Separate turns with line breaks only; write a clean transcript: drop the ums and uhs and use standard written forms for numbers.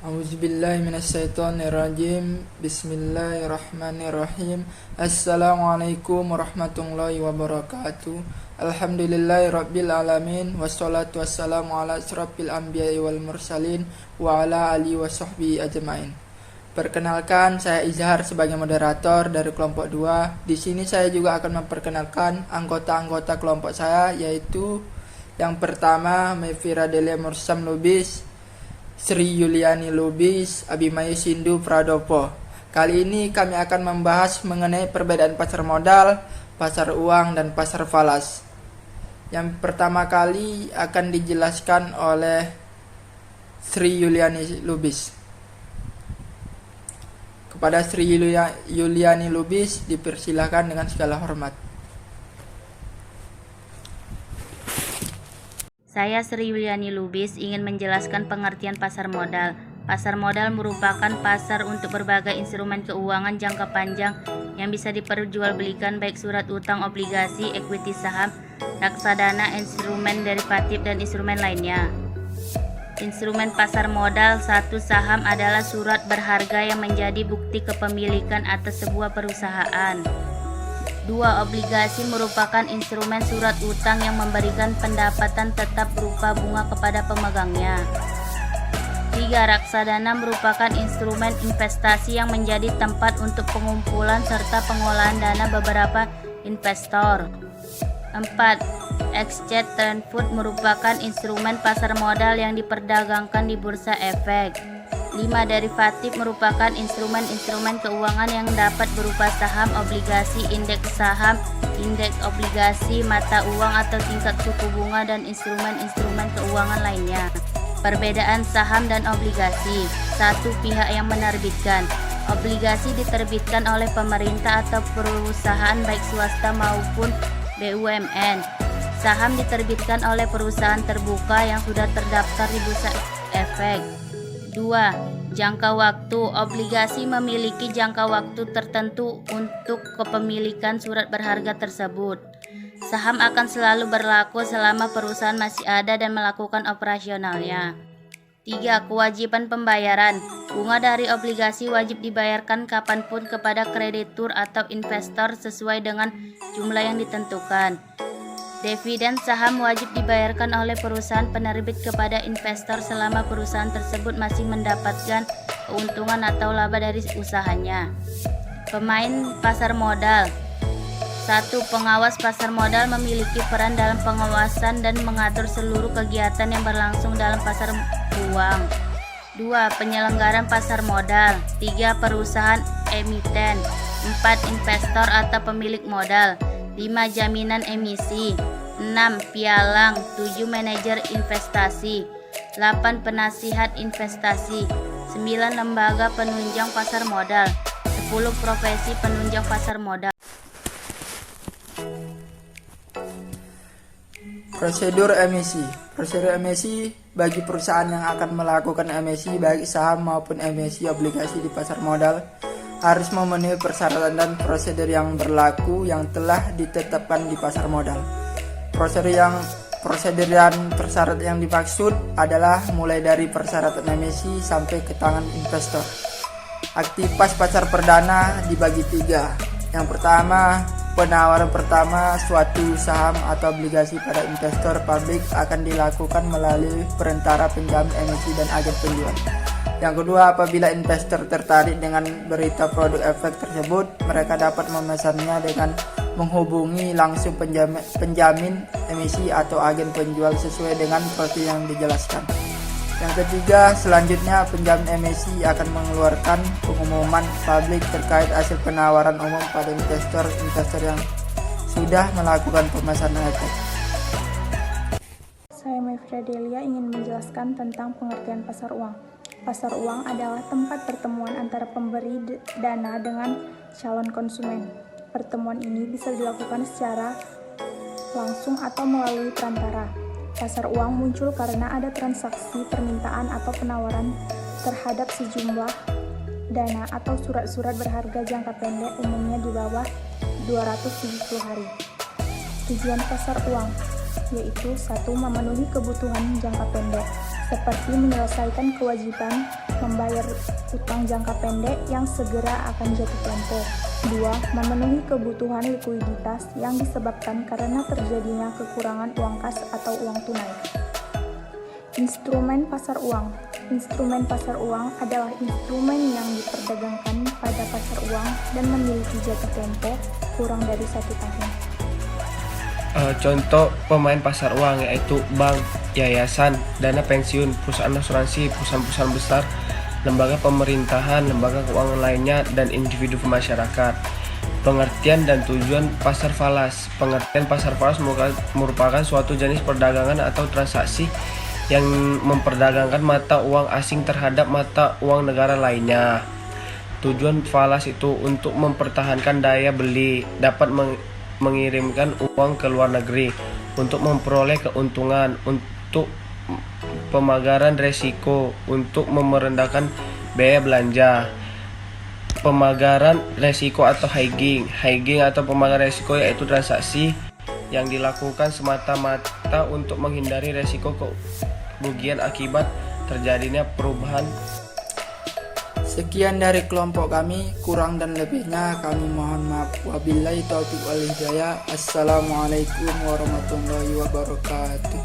A'udzubillahiminasyaitonirrajim. Bismillahirrahmanirrahim. Assalamualaikum warahmatullahi wabarakatuh. Alhamdulillahirabbil alamin. Wassalatu wassalamu ala asyrafil anbiya'i wal mursalin wa ala alihi washabbihi ajmain. Perkenalkan, saya Izhar sebagai moderator dari kelompok 2. Di sini saya juga akan memperkenalkan anggota-anggota kelompok saya, yaitu yang pertama Mevira Delia Mursam Lubis, Sri Yuliani Lubis, Abimayu Sindu Pradopo. Kali ini kami akan membahas mengenai perbedaan pasar modal, pasar uang, dan pasar falas. Yang pertama kali akan dijelaskan oleh Sri Yuliani Lubis. Kepada Sri Yuliani Lubis dipersilahkan dengan segala hormat.
Saya Sri Yuliani Lubis ingin menjelaskan pengertian pasar modal. Pasar modal merupakan pasar untuk berbagai instrumen keuangan jangka panjang yang bisa diperjualbelikan, baik surat utang, obligasi, ekuiti saham, reksadana, instrumen derivatif, dan instrumen lainnya. Instrumen pasar modal: 1. Saham adalah surat berharga yang menjadi bukti kepemilikan atas sebuah perusahaan. 2. Obligasi merupakan instrumen surat utang yang memberikan pendapatan tetap berupa bunga kepada pemegangnya. 3. Reksadana merupakan instrumen investasi yang menjadi tempat untuk pengumpulan serta pengolahan dana beberapa investor. 4. Exchange Traded merupakan instrumen pasar modal yang diperdagangkan di bursa efek. 5. Derivatif merupakan instrumen-instrumen keuangan yang dapat berupa saham, obligasi, indeks saham, indeks obligasi, mata uang atau tingkat suku bunga, dan instrumen-instrumen keuangan lainnya. Perbedaan saham dan obligasi: 1. Pihak yang menerbitkan. Obligasi diterbitkan oleh pemerintah atau perusahaan baik swasta maupun BUMN. Saham diterbitkan oleh perusahaan terbuka yang sudah terdaftar di bursa efek. 2. Jangka waktu. Obligasi memiliki jangka waktu tertentu untuk kepemilikan surat berharga tersebut. Saham akan selalu berlaku selama perusahaan masih ada dan melakukan operasionalnya. 3. Kewajiban pembayaran. Bunga dari obligasi wajib dibayarkan kapanpun kepada kreditur atau investor sesuai dengan jumlah yang ditentukan. Dividen saham wajib dibayarkan oleh perusahaan penerbit kepada investor selama perusahaan tersebut masih mendapatkan keuntungan atau laba dari usahanya. Pemain pasar modal: 1. Pengawas pasar modal memiliki peran dalam pengawasan dan mengatur seluruh kegiatan yang berlangsung dalam pasar uang. 2. Penyelenggaraan pasar modal. 3. Perusahaan emiten. 4. Investor atau pemilik modal. 5. Jaminan emisi. 6. Pialang. 7. Manajer investasi. 8. Penasihat investasi. 9. Lembaga penunjang pasar modal. 10. Profesi penunjang pasar modal.
Prosedur emisi. Prosedur emisi bagi perusahaan yang akan melakukan emisi baik saham maupun emisi obligasi di pasar modal harus memenuhi persyaratan dan prosedur yang berlaku yang telah ditetapkan di pasar modal. Prosedur dan persyarat yang dimaksud adalah mulai dari persyaratan emisi sampai ke tangan investor. Aktivitas pasar perdana dibagi 3. Yang pertama, penawaran pertama suatu saham atau obligasi pada investor publik akan dilakukan melalui perantara penjamin emisi dan agen penjual. Yang kedua, apabila investor tertarik dengan berita produk efek tersebut, mereka dapat memesannya dengan menghubungi langsung penjamin emisi atau agen penjual sesuai dengan profil yang dijelaskan. Yang ketiga, selanjutnya penjamin emisi akan mengeluarkan pengumuman publik terkait hasil penawaran umum pada investor yang sudah melakukan pemesanan efek.
Saya Mevira Delia ingin menjelaskan tentang pengertian pasar uang. Pasar uang adalah tempat pertemuan antara pemberi dana dengan calon konsumen. Pertemuan ini bisa dilakukan secara langsung atau melalui perantara. Pasar uang muncul karena ada transaksi permintaan atau penawaran terhadap sejumlah dana atau surat-surat berharga jangka pendek, umumnya di bawah 270 hari. Tujuan pasar uang yaitu 1. Memenuhi kebutuhan jangka pendek. seperti menyelesaikan kewajiban membayar utang jangka pendek yang segera akan jatuh tempo. 2. Memenuhi kebutuhan likuiditas yang disebabkan karena terjadinya kekurangan uang kas atau uang tunai. Instrumen pasar uang. Instrumen pasar uang adalah instrumen yang diperdagangkan pada pasar uang dan memiliki jatuh tempo kurang dari 1 tahun.
Contoh pemain pasar uang yaitu bank, yayasan, dana pensiun, perusahaan asuransi, perusahaan-perusahaan besar, lembaga pemerintahan, lembaga keuangan lainnya, dan individu masyarakat. Pengertian dan tujuan pasar falas. Pengertian pasar falas merupakan suatu jenis perdagangan atau transaksi yang memperdagangkan mata uang asing terhadap mata uang negara lainnya. Tujuan falas itu untuk mempertahankan daya beli, dapat mengirimkan uang ke luar negeri, untuk memperoleh keuntungan, untuk pemagaran resiko, untuk merendahkan biaya belanja. Pemagaran resiko atau hedging. Hedging atau pemagaran resiko yaitu transaksi yang dilakukan semata-mata untuk menghindari resiko kerugian akibat terjadinya perubahan.
Sekian dari kelompok kami, kurang dan lebihnya kami mohon maaf. Wabillahi taufiq wal hidayah. Assalamualaikum warahmatullahi wabarakatuh.